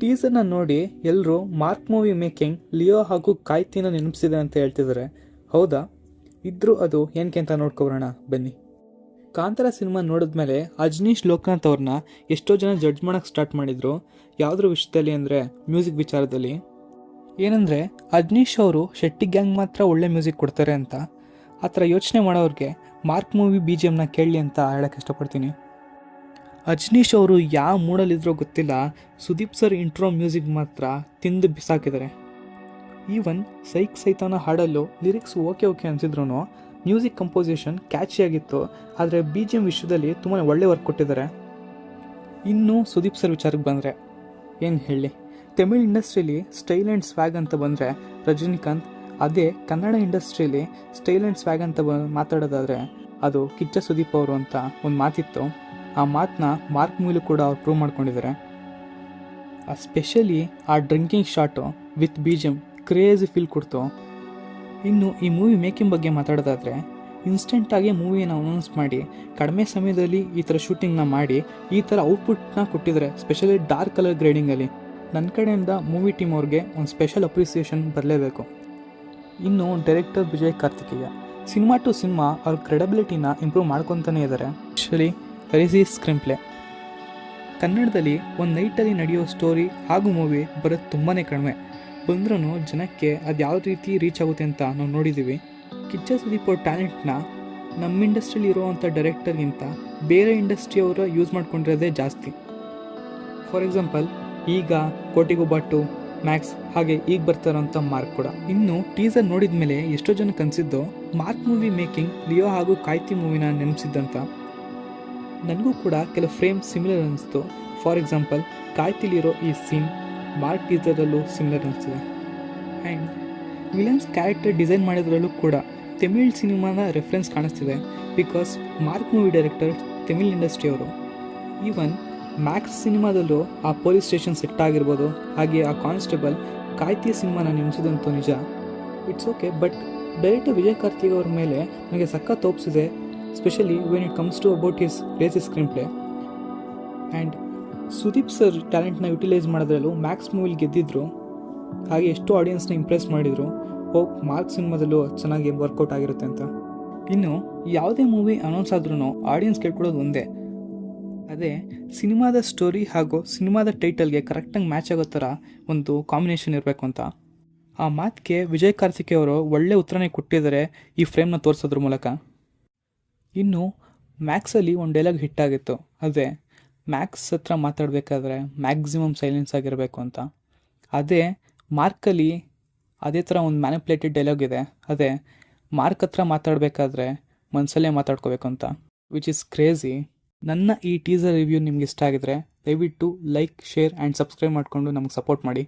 ಟೀಸರ್ನ ನೋಡಿ ಎಲ್ಲರೂ mark movie making Leo ಹಾಗೂ ಕಾಯ್ತಿನ ನೆನಪಿಸಿದೆ ಅಂತ ಹೇಳ್ತಿದ್ದಾರೆ. ಹೌದಾ? ಇದ್ರೂ ಅದು ಏನಕ್ಕೆ ಅಂತ ನೋಡ್ಕೊಬರೋಣ ಬನ್ನಿ. ಕಾಂತಾರ ಸಿನಿಮಾ ನೋಡಿದ್ಮೇಲೆ ಅಜನೀಶ್ ಲೋಕನಾಥ್ ಅವ್ರನ್ನ ಎಷ್ಟೋ ಜನ ಜಡ್ಜ್ ಮಾಡೋಕ್ಕೆ ಸ್ಟಾರ್ಟ್ ಮಾಡಿದರು. ಯಾವುದ್ರ ವಿಷಯದಲ್ಲಿ ಅಂದರೆ ಮ್ಯೂಸಿಕ್ ವಿಚಾರದಲ್ಲಿ. ಏನಂದರೆ ಅಜನೀಶ್ ಅವರು ಶೆಟ್ಟಿ ಗ್ಯಾಂಗ್ ಮಾತ್ರ ಒಳ್ಳೆ ಮ್ಯೂಸಿಕ್ ಕೊಡ್ತಾರೆ ಅಂತ. ಆ ಥರ ಯೋಚನೆ ಮಾಡೋರಿಗೆ ಮಾರ್ಕ್ ಮೂವಿ BGMನ ಕೇಳಲಿ ಅಂತ ಹೇಳೋಕ್ಕೆ ಇಷ್ಟಪಡ್ತೀನಿ. ಅಜನೀಶ್ ಅವರು ಯಾವ ಮೂಡಲ್ಲಿದ್ರೋ ಗೊತ್ತಿಲ್ಲ, ಸುದೀಪ್ ಸರ್ ಇಂಟ್ರೋ ಮ್ಯೂಸಿಕ್ ಮಾತ್ರ ತಿಂದು ಬಿಸಾಕಿದ್ದಾರೆ. ಈವನ್ ಸೈಕ್ ಸೈತಾನ ಹಾಡಲ್ಲೂ ಲಿರಿಕ್ಸ್ ಓಕೆ ಅನಿಸಿದ್ರು ಮ್ಯೂಸಿಕ್ ಕಂಪೋಸಿಷನ್ ಕ್ಯಾಚಿಯಾಗಿತ್ತು. ಆದರೆ BGM ವಿಷಯದಲ್ಲಿ ತುಂಬಾ ಒಳ್ಳೆ ವರ್ಕ್ ಕೊಟ್ಟಿದ್ದಾರೆ. ಇನ್ನು ಸುದೀಪ್ ಸರ್ ವಿಚಾರಕ್ಕೆ ಬಂದರೆ ಏನು ಹೇಳಿ, ತಮಿಳ್ ಇಂಡಸ್ಟ್ರಿಯಲ್ಲಿ ಸ್ಟೈಲ್ ಆ್ಯಂಡ್ ಸ್ವ್ಯಾಗ್ ಅಂತ ಬಂದರೆ ರಜನಿಕಾಂತ್, ಅದೇ ಕನ್ನಡ ಇಂಡಸ್ಟ್ರಿಯಲ್ಲಿ ಸ್ಟೈಲ್ ಆ್ಯಂಡ್ ಸ್ವ್ಯಾಗ್ ಅಂತ ಮಾತಾಡೋದಾದರೆ ಅದು ಕಿಚ್ಚ ಸುದೀಪ್ ಅವರು ಅಂತ ಒಂದು ಮಾತಿತ್ತು. ಆ ಮಾತನ್ನ ಮಾರ್ಕ್ ಮೂವಿಲೂ ಕೂಡ ಅವ್ರು ಪ್ರೂವ್ ಮಾಡ್ಕೊಂಡಿದ್ದಾರೆ. ಸ್ಪೆಷಲಿ ಆ drinking shot with BGM crazy feel ಕೊಡ್ತು. ಇನ್ನು ಈ ಮೂವಿ ಮೇಕಿಂಗ್ ಬಗ್ಗೆ ಮಾತಾಡೋದಾದರೆ ಇನ್ಸ್ಟೆಂಟಾಗಿ ಮೂವಿನ ಅನೌನ್ಸ್ ಮಾಡಿ ಕಡಿಮೆ ಸಮಯದಲ್ಲಿ ಈ ಥರ ಶೂಟಿಂಗ್ನ ಮಾಡಿ ಈ ಥರ ಔಟ್ಪುಟ್ನ ಕೊಟ್ಟಿದ್ದಾರೆ. ಸ್ಪೆಷಲಿ ಡಾರ್ಕ್ ಕಲರ್ ಗ್ರೇಡಿಂಗಲ್ಲಿ ನನ್ನ ಕಡೆಯಿಂದ ಮೂವಿ ಟೀಮ್ ಅವ್ರಿಗೆ ಒಂದು ಸ್ಪೆಷಲ್ ಅಪ್ರಿಸಿಯೇಷನ್ ಬರಲೇಬೇಕು. ಇನ್ನು director Vijay Karthikeya cinema to cinema ಅವ್ರ ಕ್ರೆಡಬಿಲಿಟಿನ ಇಂಪ್ರೂವ್ ಮಾಡ್ಕೊತಾನೇ ಇದ್ದಾರೆ. Specially racy screenplay. ಕನ್ನಡದಲ್ಲಿ ಒಂದು ನೈಟಲ್ಲಿ ನಡೆಯೋ ಸ್ಟೋರಿ ಹಾಗೂ ಮೂವಿ ಬರೋದು ತುಂಬಾ ಕಡಿಮೆ. ಬಂದ್ರೂ ಜನಕ್ಕೆ ಅದು ಯಾವ ರೀತಿ ರೀಚ್ ಆಗುತ್ತೆ ಅಂತ ನಾವು ನೋಡಿದ್ದೀವಿ. ಕಿಚ್ಚ ಸುದೀಪ್ ಅವ್ರ ಟ್ಯಾಲೆಂಟ್ನ ನಮ್ಮ ಇಂಡಸ್ಟ್ರಿಯಲ್ಲಿ ಇರೋವಂಥ ಡೈರೆಕ್ಟರ್ಗಿಂತ ಬೇರೆ ಇಂಡಸ್ಟ್ರಿಯವರು ಯೂಸ್ ಮಾಡ್ಕೊಂಡಿರೋದೇ ಜಾಸ್ತಿ. ಫಾರ್ ಎಕ್ಸಾಂಪಲ್ ಈಗ ಕೋಟಿಗೊಬ್ಬ 2, ಮ್ಯಾಕ್ಸ್, ಹಾಗೆ ಈಗ ಬರ್ತಾರಂಥ ಮಾರ್ಕ್ ಕೂಡ. ಇನ್ನು ಟೀಸರ್ ನೋಡಿದ ಮೇಲೆ ಎಷ್ಟೋ ಜನಕ್ಕೆ ಅನಿಸಿದ್ದು ಮಾರ್ಕ್ ಮೂವಿ ಮೇಕಿಂಗ್ ಲಿಯೋ ಹಾಗೂ ಕಾಯ್ತಿ ಮೂವಿನ ನೆನಪಿಸಿದ್ದಂತ. ನನಗೂ ಕೂಡ ಕೆಲವು ಫ್ರೇಮ್ ಸಿಮಿಲರ್ ಅನಿಸ್ತು. ಫಾರ್ ಎಕ್ಸಾಂಪಲ್ ಕಾಯ್ತಿಲಿರೋ ಈ ಸೀನ್ ಮಾರ್ಕ್ ಟೀಸರಲ್ಲೂ ಸಿಮಿಲರ್ ಅನಿಸ್ತಿದೆ. ಆ್ಯಂಡ್ ವಿಲನ್ಸ್ ಕ್ಯಾರೆಕ್ಟರ್ ಡಿಸೈನ್ ಮಾಡಿದ್ರಲ್ಲೂ ಕೂಡ ತಮಿಳ್ ಸಿನಿಮಾನ ರೆಫರೆನ್ಸ್ ಕಾಣಿಸ್ತಿದೆ. Because Mark movie director Tamil ಇಂಡಸ್ಟ್ರಿಯವರು. ಈವನ್ ಮ್ಯಾಕ್ಸ್ ಸಿನಿಮಾದಲ್ಲೂ ಆ ಪೊಲೀಸ್ ಸ್ಟೇಷನ್ ಸೆಟ್ ಆಗಿರ್ಬೋದು, ಹಾಗೆ ಆ ಕಾನ್ಸ್ಟೇಬಲ್ ಕಾಯ್ತಿ ಸಿನಿಮಾನ ನೆನೆಸಿದಂತೂ ನಿಜ. It's okay, but director Vijay Karthik ಅವ್ರ ಮೇಲೆ ನನಗೆ ಸಖತ್ ತೋಪಿಸಿದೆ. Specially when it comes to about his racy screenplay. And Sudeep sir ಟ್ಯಾಲೆಂಟ್ನ ಯುಟಿಲೈಸ್ ಮಾಡೋದ್ರಲ್ಲೂ ಮ್ಯಾಕ್ಸ್ ಮೂವಿಲಿ ಗೆದ್ದಿದ್ರು, ಹಾಗೆ ಎಷ್ಟೋ ಆಡಿಯನ್ಸ್ನ ಇಂಪ್ರೆಸ್ ಮಾಡಿದರು. ಹೋಪ್ ಮಾರ್ಕ್ ಸಿನಿಮಾದಲ್ಲೂ ಚೆನ್ನಾಗಿ ವರ್ಕೌಟ್ ಆಗಿರುತ್ತೆ ಅಂತ. ಇನ್ನು ಯಾವುದೇ ಮೂವಿ ಅನೌನ್ಸ್ ಆದ್ರೂ ಆಡಿಯನ್ಸ್ ಕೇಳ್ಕೊಳ್ಳೋದು ಒಂದೇ, ಅದೇ ಸಿನಿಮಾದ ಸ್ಟೋರಿ ಹಾಗೂ ಸಿನಿಮಾದ ಟೈಟಲ್ಗೆ ಕರೆಕ್ಟಾಗಿ ಮ್ಯಾಚ್ ಆಗೋ ಥರ ಒಂದು ಕಾಂಬಿನೇಷನ್ ಇರಬೇಕು ಅಂತ. ಆ ಮಾತಿಗೆ ವಿಜಯ್ ಕಾರ್ತಿಕೇಯ ಅವರು ಒಳ್ಳೆ ಉತ್ತರನೇ ಕೊಟ್ಟಿದ್ದಾರೆ ಈ ಫ್ರೇಮ್ನ ತೋರಿಸೋದ್ರ ಮೂಲಕ. ಇನ್ನು ಮ್ಯಾಕ್ಸಲ್ಲಿ ಒಂದು ಡೈಲಾಗ್ ಹಿಟ್ಟಾಗಿತ್ತು, ಅದೇ ಮ್ಯಾಕ್ಸ್ ಹತ್ರ ಮಾತಾಡಬೇಕಾದ್ರೆ ಮ್ಯಾಕ್ಸಿಮಮ್ ಸೈಲೆನ್ಸ್ ಆಗಿರಬೇಕು ಅಂತ. ಅದೇ ಮಾರ್ಕಲ್ಲಿ ಅದೇ ಥರ ಒಂದು ಮ್ಯಾನಿಪ್ಯುಲೇಟೆಡ್ ಡೈಲಾಗ್ ಇದೆ, ಅದೇ ಮಾರ್ಕ್ ಹತ್ರ ಮಾತಾಡಬೇಕಾದ್ರೆ ಮನಸಲ್ಲೇ ಮಾತಾಡ್ಕೋಬೇಕು ಅಂತ, ವಿಚ್ ಇಸ್ ಕ್ರೇಜಿ. ನನ್ನ ಈ ಟೀಸರ್ ರಿವ್ಯೂ ನಿಮ್ಗೆ ಇಷ್ಟ ಆಗಿದ್ರೆ ದಯವಿಟ್ಟು ಲೈಕ್, ಶೇರ್ ಆ್ಯಂಡ್ ಸಬ್ಸ್ಕ್ರೈಬ್ ಮಾಡಿಕೊಂಡು ನಮಗೆ ಸಪೋರ್ಟ್ ಮಾಡಿ.